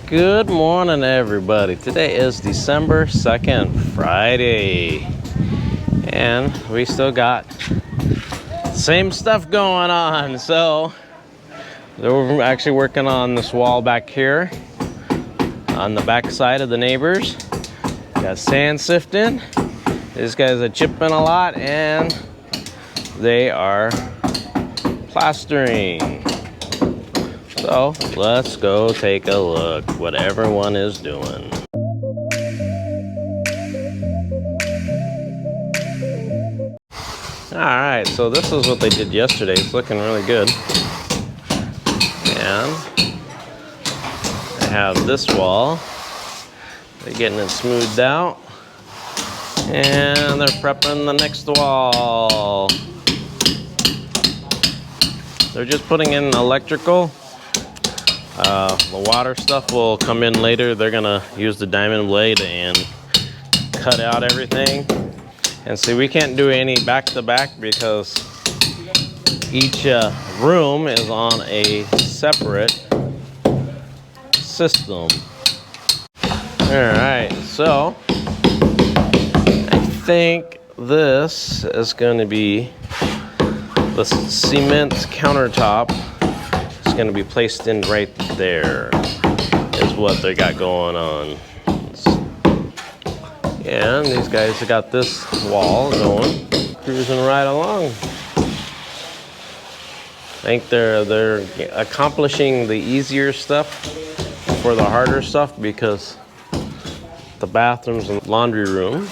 Good morning, everybody. Today is December 2nd, Friday, and we still got same stuff going on. So we're actually working on this wall back here on the back side of the neighbors. Got sand sifting. These guys are chipping a lot, and they are plastering. So let's go take a look what everyone is doing. All right, so this is what they did yesterday. It's looking really good. And I have this wall. They're getting it smoothed out. And they're prepping the next wall. They're just putting in electrical. The water stuff will come in later. They're gonna use the diamond blade and cut out everything. And see, we can't do any back-to-back because each room is on a separate system. All right, so I think this is going to be the cement countertop. It's going to be placed in right there, is what they got going on. And these guys have got this wall going, cruising right along. I think they're accomplishing the easier stuff for the harder stuff, because the bathrooms and laundry room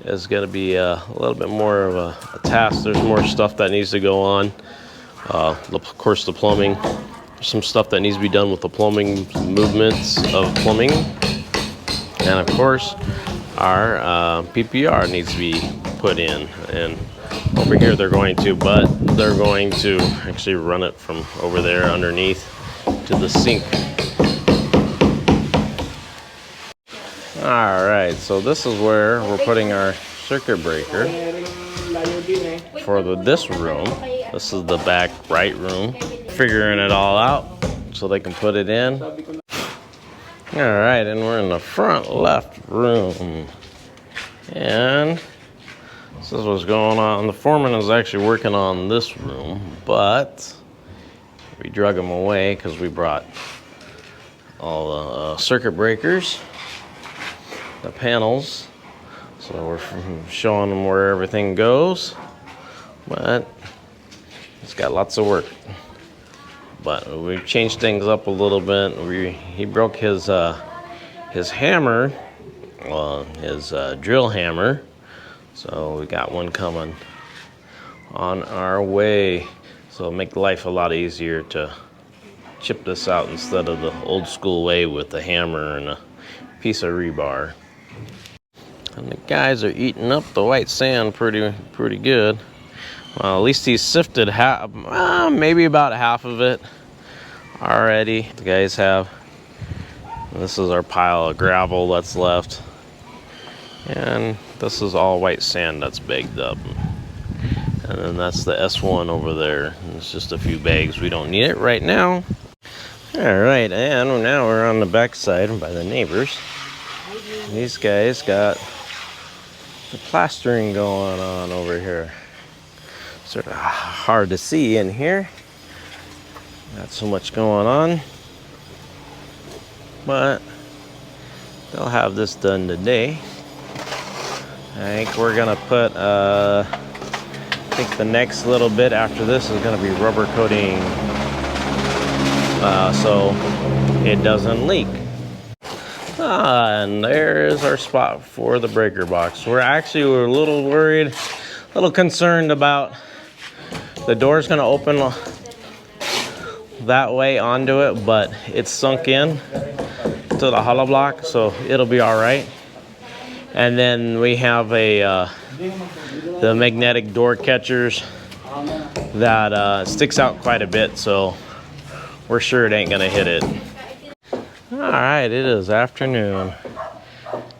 is going to be a little bit more of a task. There's more stuff that needs to go on. Of course, the plumbing. There's some stuff that needs to be done with the plumbing, movements of plumbing. And of course, our PPR needs to be put in. And over here they're going to actually run it from over there underneath to the sink. All right, so this is where we're putting our circuit breaker for this room. This is the back right room. Figuring it all out so they can put it in. All right, and we're in the front left room. And this is what's going on. The foreman is actually working on this room, but we drug him away because we brought all the circuit breakers, the panels. So we're showing them where everything goes, but it's got lots of work. But we changed things up a little bit. He broke his hammer, his drill hammer. So we got one coming on our way. So it'll make life a lot easier to chip this out instead of the old school way with the hammer and a piece of rebar. And the guys are eating up the white sand pretty good. Well, at least he sifted maybe about half of it already. The guys have. This is our pile of gravel that's left. And this is all white sand that's bagged up. And then that's the S1 over there. And it's just a few bags. We don't need it right now. All right, and now we're on the back side by the neighbors. These guys got the plastering going on over here. Sort of hard to see in here. Not so much going on, but they'll have this done today. I think we're gonna put, I think the next little bit after this is gonna be rubber coating, so it doesn't leak. And there's our spot for the breaker box. We're a little worried, a little concerned about the door's gonna open that way onto it, but it's sunk in to the hollow block, so it'll be all right. And then we have the magnetic door catchers that sticks out quite a bit, so we're sure it ain't gonna hit it. All right, it is afternoon.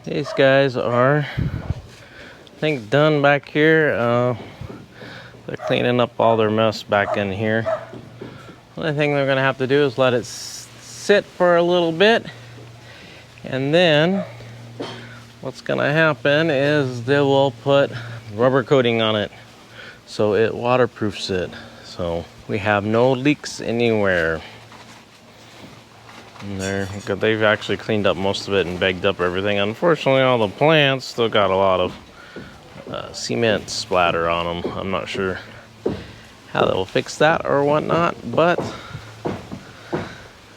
These guys are, I think, done back here. They're cleaning up all their mess back in here. Only thing they're gonna have to do is let it sit for a little bit And then what's gonna happen is they will put rubber coating on it so it waterproofs it. So we have no leaks anywhere. And they've actually cleaned up most of it and bagged up everything. Unfortunately, all the plants still got a lot of cement splatter on them. I'm not sure how they'll fix that or whatnot, but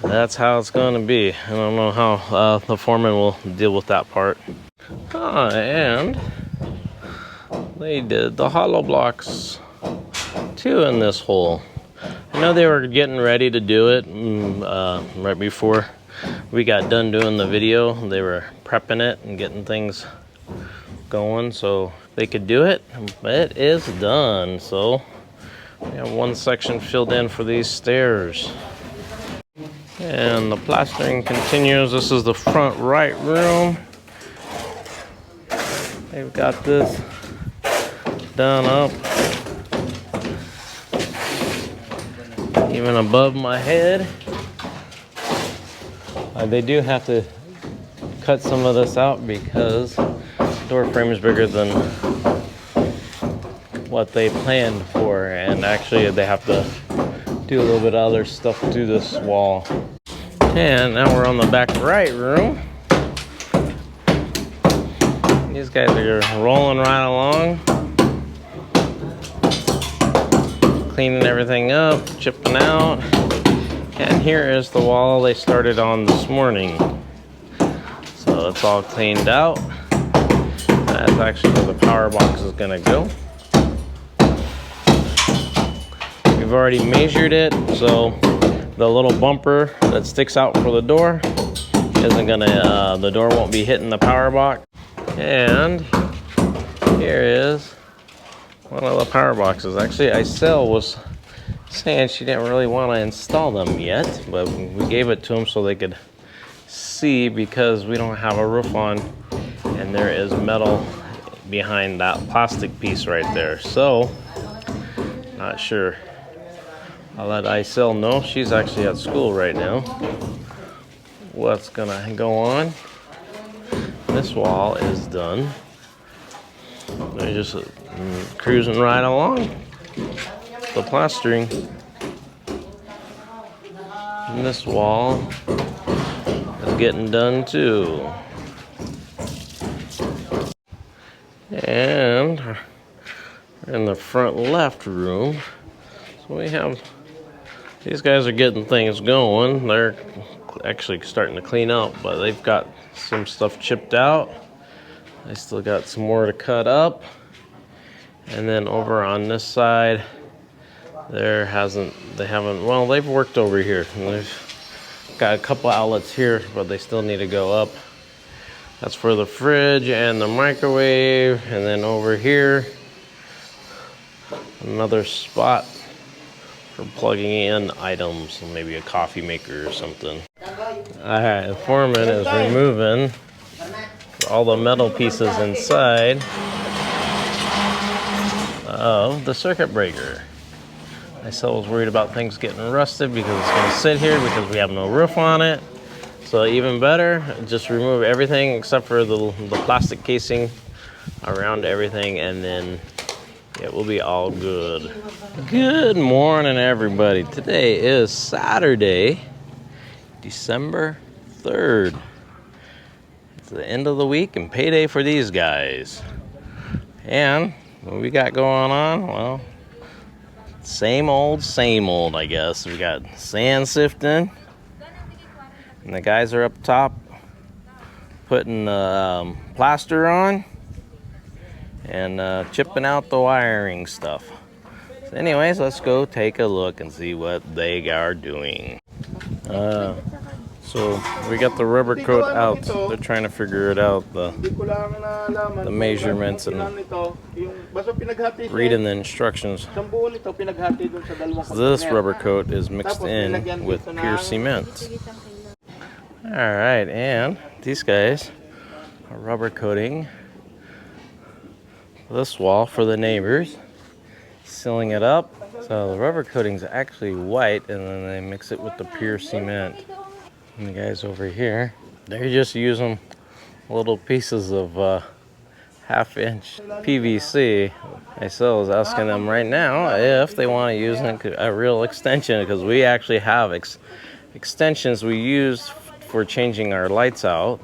that's how it's going to be. I don't know how the foreman will deal with that part. And they did the hollow blocks too in this hole. I know they were getting ready to do it right before we got done doing the video. They were prepping it and getting things going so they could do it. It is done. So we have one section filled in for these stairs. And the plastering continues. This is the front right room. They've got this done up even above my head. They do have to cut some of this out because the door frame is bigger than what they planned for, and actually they have to do a little bit of other stuff to this wall. And now we're on the back right room. These guys are rolling right along, cleaning everything up, chipping out. And here is the wall they started on this morning. So it's all cleaned out. That's actually where the power box is gonna go. We've already measured it, so the little bumper that sticks out for the door isn't gonna, the door won't be hitting the power box. And here is one of the power boxes. Actually, Isel was saying she didn't really want to install them yet, but we gave it to them so they could see, because we don't have a roof on and there is metal behind that plastic piece right there. So, not sure. I'll let Isel know. She's actually at school right now. What's gonna go on? This wall is done. They're just cruising right along. The plastering. And this wall is getting done too. And in the front left room, so we have, these guys are getting things going. They're actually starting to clean up, but they've got some stuff chipped out. I still got some more to cut up. And then over on this side, they haven't, well, they've worked over here. And they've got a couple outlets here, but they still need to go up. That's for the fridge and the microwave. And then over here, another spot for plugging in items, maybe a coffee maker or something. Alright, the foreman is removing all the metal pieces inside of the circuit breaker. I still was worried about things getting rusted because it's going to sit here because we have no roof on it. So even better, just remove everything except for the plastic casing around everything, and then it will be all good. Good morning, everybody. Today is Saturday, December 3rd. It's the end of the week and payday for these guys. And what we got going on? Well, same old, I guess. We got sand sifting, and the guys are up top putting plaster on and chipping out the wiring stuff. So anyways, let's go take a look and see what they are doing. So we got the rubber coat out. They're trying to figure it out, the measurements, and reading the instructions. This rubber coat is mixed in with pure cement. Alright, and these guys are rubber coating this wall for the neighbors, sealing it up. So the rubber coating is actually white, and then they mix it with the pure cement. And the guys over here, They're just using little pieces of 1/2-inch PVC. So I was asking them right now if they want to use a real extension, because we actually have extensions we use for changing our lights out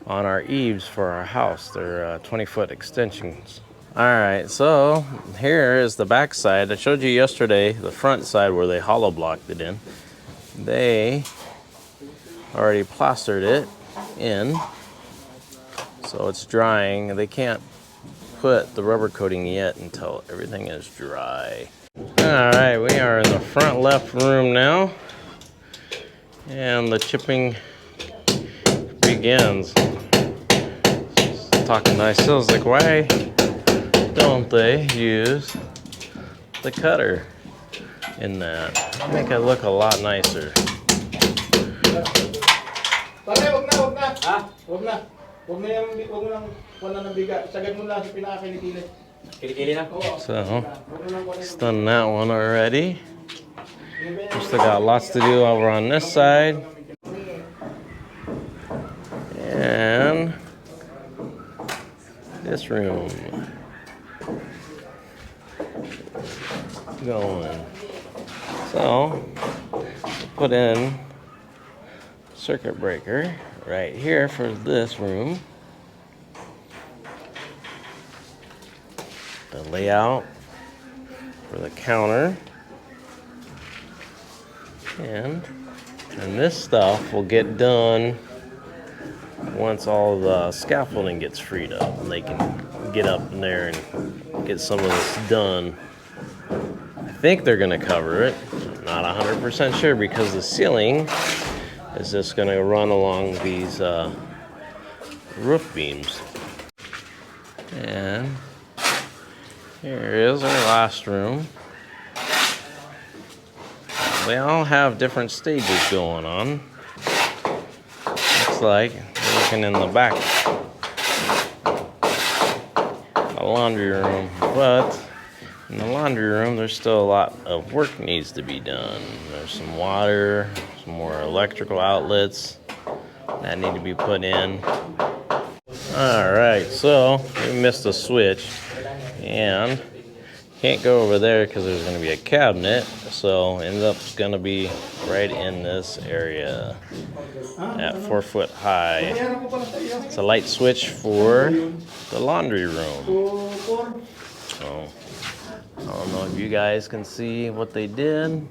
on our eaves for our house. They're 20-foot extensions. Alright, so here is the back side. I showed you yesterday the front side where they hollow blocked it in. They already plastered it in, so it's drying. They can't put the rubber coating yet until everything is dry. Alright, we are in the front left room now, and the chipping begins. Talking nice, I was like, why don't they use the cutter in that? Make it look a lot nicer. So, it's done that one already. We still got lots to do over on this side. And this room going. So, we'll put in circuit breaker right here for this room. The layout for the counter. And this stuff will get done once all the scaffolding gets freed up, and they can get up in there and get some of this done. I think they're going to cover it. I'm not 100% sure, because the ceiling is just going to run along these roof beams. And here is our last room. They all have different stages going on. Looks like we're looking in the back, the laundry room. But in the laundry room, there's still a lot of work needs to be done. There's some water, some more electrical outlets that need to be put in. Alright, so we missed a switch, and can't go over there because there's going to be a cabinet, so ends up going to be right in this area at 4 foot high. It's a light switch for the laundry room. So I don't know if you guys can see what they did.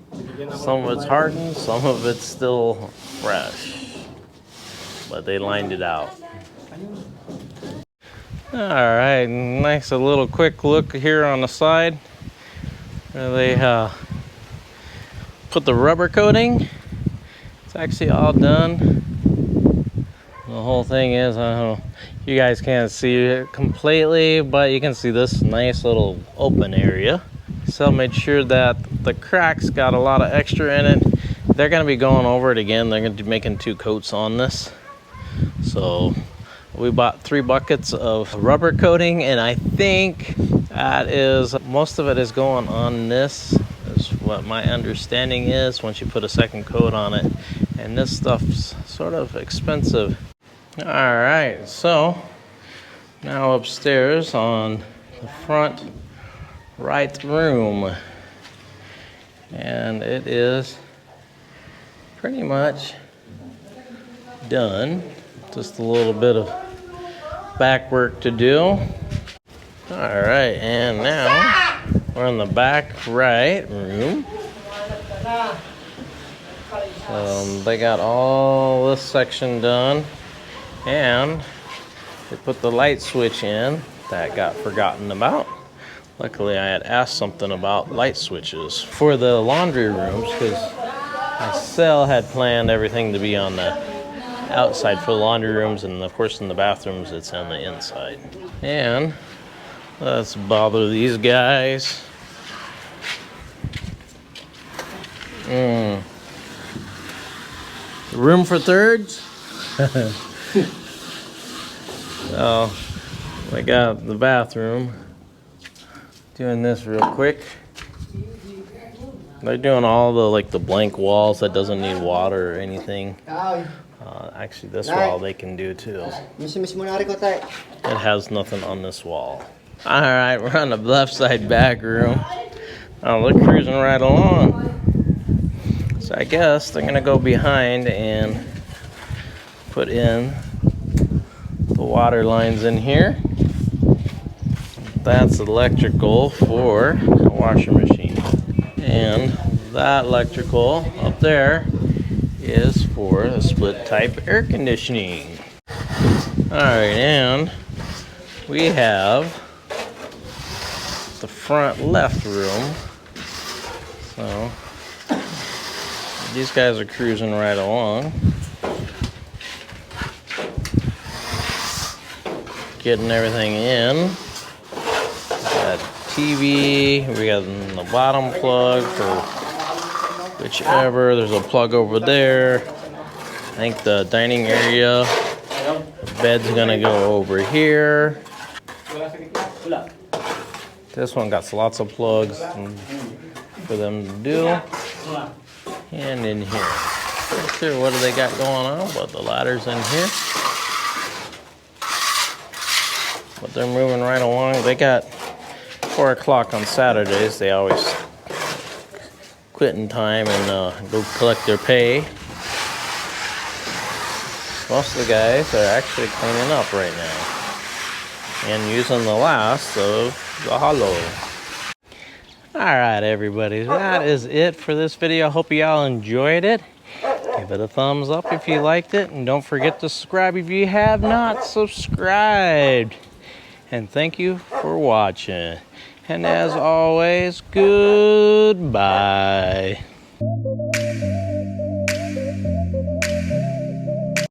Some of it's hardened, some of it's still fresh, but they lined it out. Alright, nice a little quick look here on the side where they put the rubber coating. It's actually all done. The whole thing is, I don't know, you guys can't see it completely, but you can see this nice little open area. So I made sure that the cracks got a lot of extra in it. They're going to be going over it again. They're going to be making 2 coats on this. So we bought 3 buckets of rubber coating, and I think that is, most of it is going on this, is what my understanding is, once you put a second coat on it. And this stuff's sort of expensive. Alright, so now upstairs on the front right room. And it is pretty much done. Just a little bit of back work to do. Alright, and now we're in the back right room. They got all this section done, and they put the light switch in that got forgotten about. Luckily I had asked something about light switches for the laundry rooms, because Marcel had planned everything to be on the outside for the laundry rooms, and of course in the bathrooms it's on the inside. And let's bother these guys. Room for thirds? So I got the bathroom. Doing this real quick. They're doing all the the blank walls that doesn't need water or anything. Actually, this wall they can do too. It has nothing on this wall. Alright, we're on the left side back room. Oh, they're cruising right along. So I guess they're gonna go behind and put in the water lines in here. That's electrical for a washing machine. And that electrical up there is for a split type air conditioning. Alright, and we have the front left room. So these guys are cruising right along. Getting everything in. We got TV, we got the bottom plug for whichever. There's a plug over there. I think the dining area, the bed's gonna go over here. This one got lots of plugs for them to do. And in here. Not sure what do they got going on, but the ladder's in here. But they're moving right along. They got 4 o'clock on Saturdays. They always quit in time and go collect their pay. Most of the guys are actually cleaning up right now and using the last of the hollow. Alright everybody, that is it for this video. I hope y'all enjoyed it. Give it a thumbs up if you liked it, and don't forget to subscribe if you have not subscribed. And thank you for watching. And as always, goodbye.